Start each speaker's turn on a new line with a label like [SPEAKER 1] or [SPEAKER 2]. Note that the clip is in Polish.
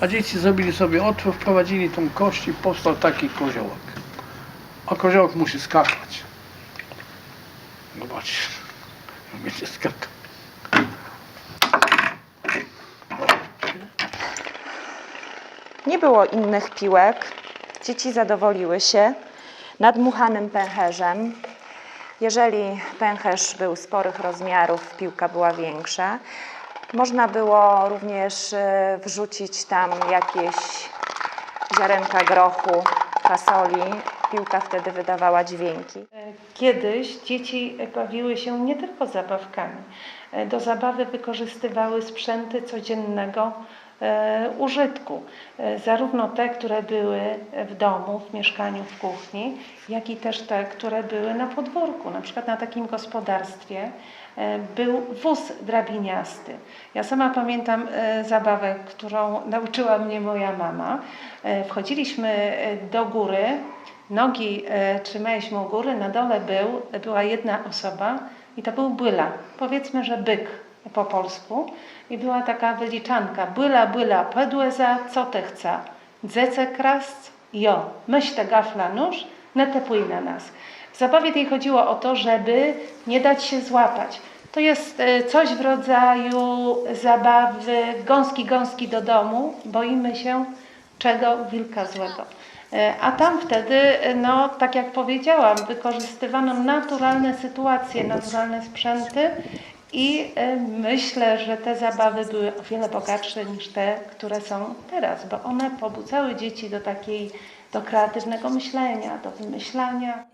[SPEAKER 1] a dzieci zrobili sobie otwór, wprowadzili tą kość i powstał taki koziołek. A koziołek musi skakać. Zobaczcie, będzie skakać.
[SPEAKER 2] Nie było innych piłek. Dzieci zadowoliły się nadmuchanym pęcherzem. Jeżeli pęcherz był sporych rozmiarów, piłka była większa. Można było również wrzucić tam jakieś ziarenka grochu, fasoli. Piłka wtedy wydawała dźwięki.
[SPEAKER 3] Kiedyś dzieci bawiły się nie tylko zabawkami. Do zabawy wykorzystywały sprzęty codziennego użytku. Zarówno te, które były w domu, w mieszkaniu, w kuchni, jak i też te, które były na podwórku. Na przykład na takim gospodarstwie był wóz drabiniasty. Ja sama pamiętam zabawę, którą nauczyła mnie moja mama. Wchodziliśmy do góry, nogi trzymaliśmy u góry, na dole była jedna osoba i to był byla. Powiedzmy, że byk po polsku. I była taka wyliczanka. Byla, byla, pedłe za, co te chce? Dzece krast? Jo, myś te gafla nóż, ne te płyj na nas. W zabawie tej chodziło o to, żeby nie dać się złapać. To jest coś w rodzaju zabawy gąski do domu. Boimy się czego? Wilka złego. A tam wtedy, no tak jak powiedziałam, wykorzystywano naturalne sytuacje, naturalne sprzęty i myślę, że te zabawy były o wiele bogatsze niż te, które są teraz, bo one pobudzały dzieci do kreatywnego myślenia, do wymyślania.